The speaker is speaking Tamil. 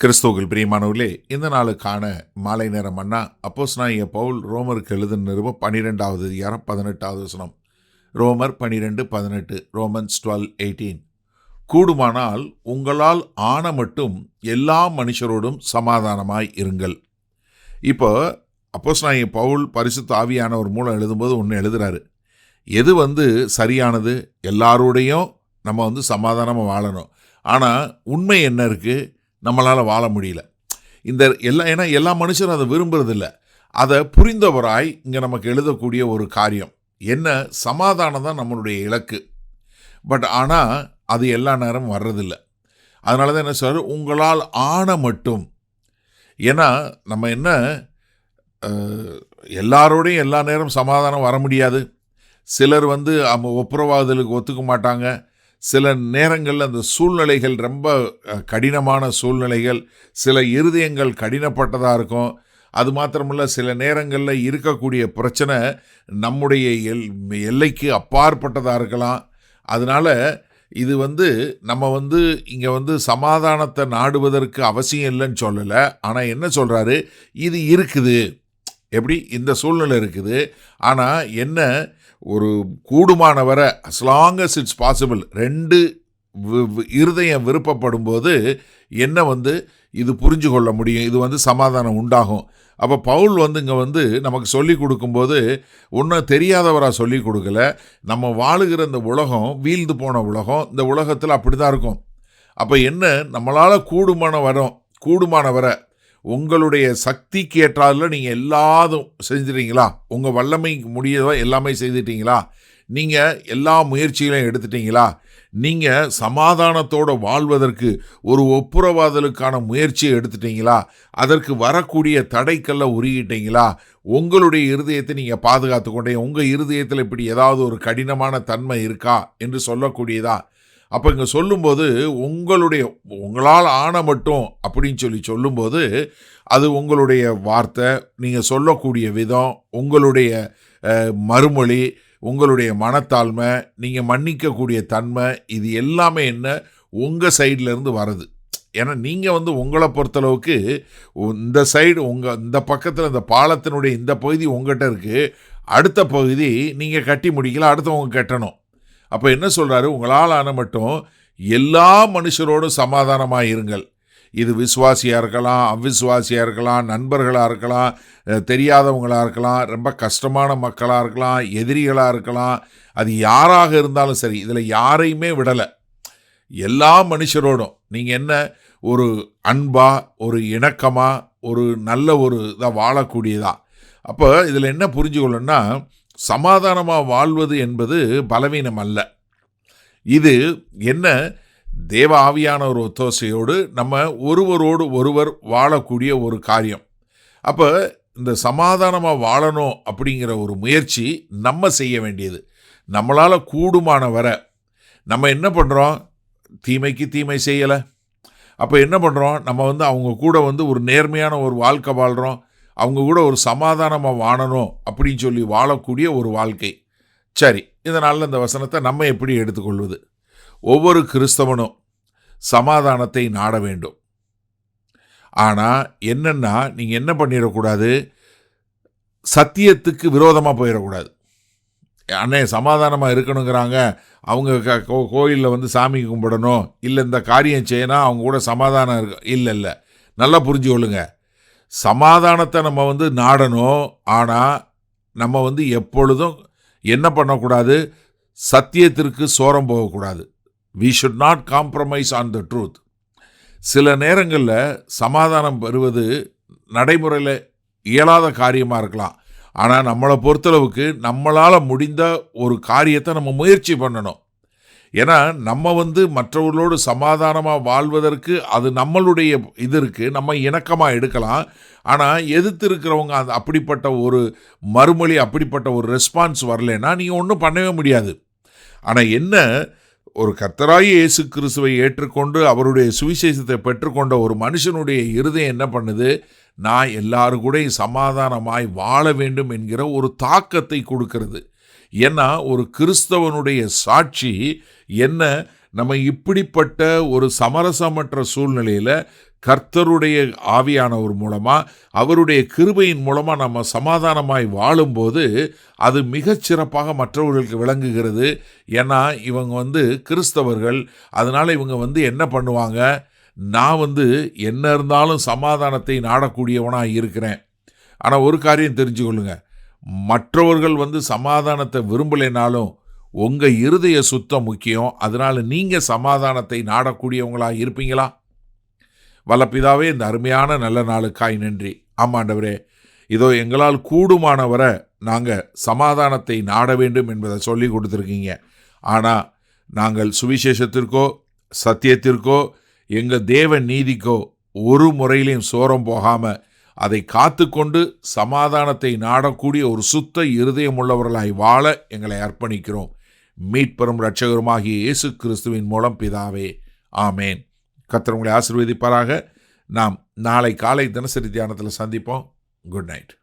கிறிஸ்துவுக்குள் பிரியமானவர்களே, இந்த நாளுக்கான மாலை நேர மன்னா அப்போஸ்தலனாகிய பவுல் ரோமருக்கு எழுதின நிருபம் 12வது அதிகாரம் 18வது வசனம். ரோமர் 12:18. ரோமன்ஸ் 12:18. கூடுமானால் உங்களால் ஆன மட்டும் எல்லா மனுஷரோடும் சமாதானமாய் இருங்கள். இப்போ அப்போஸ்தலனாகிய பவுல் பரிசுத்த ஆவியானவர் மூலம் எழுதும்போது ஒன்று எழுதுறாரு. எது சரியானது? எல்லாரோடையும் நம்ம சமாதானமாக வாழணும். ஆனால் உண்மை என்ன இருக்குது? நம்மளால் வாழ முடியல. ஏன்னா எல்லா மனுஷரும் அதை விரும்புறதில்ல. அதை புரிந்தவராய் இங்கே நமக்கு எழுதக்கூடிய ஒரு காரியம் என்ன? சமாதானம் தான் நம்மளுடைய இலக்கு. பட் ஆனால் அது எல்லா நேரமும் வர்றதில்லை. அதனால தான் என்ன சார், உங்களால் ஆன மட்டும். ஏன்னா நம்ம என்ன, எல்லாரோடையும் எல்லா நேரம் சமாதானம் வர முடியாது. சிலர் ஒப்புரவாதலுக்கு ஒத்துக்க மாட்டாங்க. சில நேரங்களில் அந்த சூழ்நிலைகள் ரொம்ப கடினமான சூழ்நிலைகள், சில இருதயங்கள் கடினப்பட்டதாக இருக்கும். அது மாத்திரமில்ல, சில நேரங்களில் இருக்கக்கூடிய பிரச்சனை நம்முடைய எல்லைக்கு அப்பாற்பட்டதாக இருக்கலாம். அதனால் இது நம்ம இங்கே சமாதானத்தை நாடுவதற்கு அவசியம் இல்லைன்னு சொல்லலை. ஆனால் என்ன சொல்கிறாரு, இது இருக்குது. எப்படி இந்த சூழ்நிலை இருக்குது. ஆனால் என்ன, ஒரு கூடுமான வரை as long as it's possible, ரெண்டு இருதயம் விருப்பப்படும் போது என்ன இது புரிஞ்சு கொள்ள முடியும். இது சமாதானம் உண்டாகும். அப்போ பவுல் இங்கே நமக்கு சொல்லி கொடுக்கும்போது ஒன்றும் தெரியாதவராக சொல்லி கொடுக்கல. நம்ம வாழுகிற இந்த உலகம் வீழ்ந்து போன உலகம். இந்த உலகத்தில் அப்படி தான் இருக்கும். அப்போ என்ன, நம்மளால் கூடுமான வரை உங்களுடைய சக்திக்கு ஏற்றால நீங்கள் எல்லாதும் செஞ்சிட்டீங்களா? உங்கள் வல்லமைக்கு முடியதோ எல்லாமே செய்துட்டீங்களா? நீங்கள் எல்லா முயற்சிகளையும் எடுத்துட்டீங்களா? நீங்கள் சமாதானத்தோடு வாழ்வதற்கு ஒரு ஒப்புரவாதலுக்கான முயற்சியை எடுத்துட்டீங்களா? அதற்கு வரக்கூடிய தடைக்கல்ல உருகிட்டீங்களா? உங்களுடைய இருதயத்தை நீங்கள் பாதுகாத்து கொண்டே, உங்கள் இருதயத்தில் இப்படி ஏதாவது ஒரு கடினமான தன்மை இருக்கா என்று சொல்லக்கூடியதா? அப்போ இங்கே சொல்லும்போது உங்களால் ஆன மட்டும் அப்படின்னு சொல்லும்போது அது உங்களுடைய வார்த்தை, நீங்கள் சொல்லக்கூடிய விதம், உங்களுடைய மறுமொழி, உங்களுடைய மனத்தாழ்மை, நீங்கள் மன்னிக்கக்கூடிய தன்மை, இது எல்லாமே என்ன, உங்கள் சைட்லேருந்து வருது. ஏன்னா நீங்கள் உங்களை பொறுத்தளவுக்கு இந்த சைடு இந்த பக்கத்தில் இந்த பாலத்தினுடைய இந்த பகுதி உங்கள்கிட்ட இருக்குது. அடுத்த பகுதி நீங்கள் கட்டி முடிக்கல, அடுத்தவங்க கட்டணும். அப்போ என்ன சொல்கிறாரு, உங்களால் ஆன மட்டும் எல்லா மனுஷரோடும் சமாதானமாக இருங்கள். இது விசுவாசியாக இருக்கலாம், அவிசுவாசியாக இருக்கலாம், நண்பர்களாக இருக்கலாம், தெரியாதவங்களாக இருக்கலாம், ரொம்ப கஷ்டமான மக்களாக இருக்கலாம், எதிரிகளாக இருக்கலாம். அது யாராக இருந்தாலும் சரி, இதில் யாரையுமே விடலை. எல்லா மனுஷரோடும் நீங்கள் என்ன, ஒரு அன்பாக, ஒரு இணக்கமாக, ஒரு நல்ல ஒரு இதாக வாழக்கூடியதா. அப்போ இதில் என்ன புரிஞ்சுக்கொள்ளணும்னா, சமாதானமாக வாழ்வது என்பது பலவீனம் அல்ல. இது என்ன, தேவ ஆவியான ஒரு ஒத்தாசையோடு நம்ம ஒருவரோடு ஒருவர் வாழக்கூடிய ஒரு காரியம். அப்போ இந்த சமாதானமாக வாழணும் அப்படிங்கிற ஒரு முயற்சி நம்ம செய்ய வேண்டியது. நம்மளால் கூடுமான வரை நம்ம என்ன பண்ணுறோம், தீமைக்கு தீமை செய்யலை. அப்போ என்ன பண்ணுறோம், நம்ம அவங்க கூட ஒரு நேர்மையான ஒரு வாழ்க்கை வாழ்கிறோம். அவங்க கூட ஒரு சமாதானமாக வாழணும் அப்படின்னு சொல்லி வாழக்கூடிய ஒரு வாழ்க்கை. சரி, இதனால் இந்த வசனத்தை நம்ம எப்படி எடுத்துக்கொள்வது? ஒவ்வொரு கிறிஸ்தவனும் சமாதானத்தை நாட வேண்டும். ஆனால் என்னென்னா, நீங்கள் என்ன பண்ணிடக்கூடாது, சத்தியத்துக்கு விரோதமாக போயிடக்கூடாது. அண்ணே சமாதானமாக இருக்கணுங்கிறாங்க, அவங்க கோயிலில் சாமி கும்பிடணும், இல்லை இந்த காரியம் செய்யணும், அவங்க கூட சமாதானம் இருக்கு. இல்லை, நல்லா புரிஞ்சுக்கொள்ளுங்க. சமாதானத்தை நம்ம நாடணும். ஆனால் நம்ம எப்பொழுதும் என்ன பண்ணக்கூடாது, சத்தியத்திற்கு சோரம் போகக்கூடாது. we should not compromise on the truth. சில நேரங்களில் சமாதானம் பெறுவது நடைமுறையில் இயலாத காரியமாக இருக்கலாம். ஆனால் நம்மளை பொறுத்தளவுக்கு நம்மளால் முடிந்த ஒரு காரியத்தை நம்ம முயற்சி பண்ணணும். ஏன்னா நம்ம மற்றவர்களோடு சமாதானமாக வாழ்வதற்கு அது நம்மளுடைய இது இருக்குது, நம்ம இணக்கமாக எடுக்கலாம். ஆனால் எதிர்த்து இருக்கிறவங்க அப்படிப்பட்ட ஒரு மறுமொழி, அப்படிப்பட்ட ஒரு ரெஸ்பான்ஸ் வரலைன்னா நீங்கள் ஒன்றும் பண்ணவே முடியாது. ஆனால் என்ன, ஒரு கர்த்தராகிய இயேசு கிறிஸ்துவை ஏற்றுக்கொண்டு அவருடைய சுவிசேஷத்தை பெற்றுக்கொண்ட ஒரு மனுஷனுடைய இருதயம் என்ன பண்ணுது, நான் எல்லாரு கூட சமாதானமாய் வாழ வேண்டும் என்கிற ஒரு தாக்கத்தை கொடுக்கிறது. ஏன்னா ஒரு கிறிஸ்தவனுடைய சாட்சி என்ன, நம்ம இப்படிப்பட்ட ஒரு சமரசமற்ற சூழ்நிலையில் கர்த்தருடைய ஆவியானவர் மூலமா, அவருடைய கிருபையின் மூலமா நம்ம சமாதானமாய் வாழும்போது அது மிகச் சிறப்பாக மற்றவர்களுக்கு விளங்குகிறது. ஏன்னா இவங்க கிறிஸ்தவர்கள், அதனால இவங்க என்ன பண்ணுவாங்க, நான் என்ன இருந்தாலும் சமாதானத்தை நாடக்கூடியவனாக இருக்கிறேன். ஆனால் ஒரு காரியம் தெரிஞ்சுக்கொள்ளுங்க, மற்றவர்கள் சமாதானத்தை விரும்பலைனாலும் உங்கள் இருதய சுத்தம் முக்கியம். அதனால் நீங்கள் சமாதானத்தை நாடக்கூடியவங்களாக இருப்பீங்களா? வல்லபிதாவே, இந்த அருமையான நல்ல நாளுக்காய் நன்றி. ஆமாண்டவரே, இதோ எங்களால் கூடுமானவரை நாங்கள் சமாதானத்தை நாட வேண்டும் என்பதை சொல்லி கொடுத்துருக்கீங்க. ஆனால் நாங்கள் சுவிசேஷத்திற்கோ சத்தியத்திற்கோ எங்கள் தேவ நீதிக்கோ ஒரு முறையிலையும் சோரம் போகாமல் அதை காத்து கொண்டு சமாதானத்தை நாடக்கூடிய ஒரு சுத்த இருதயம் உள்ளவர்களாய் வாழ எங்களை அர்ப்பணிக்கிறோம். மீட்பெரும் இரட்சகருமாகிய இயேசு கிறிஸ்துவின் மூலம் பிதாவே, ஆமேன். கர்த்தர் உங்களை ஆசீர்வதிப்பாராக. நாம் நாளை காலை தினசரி தியானத்தில் சந்திப்போம். Good night.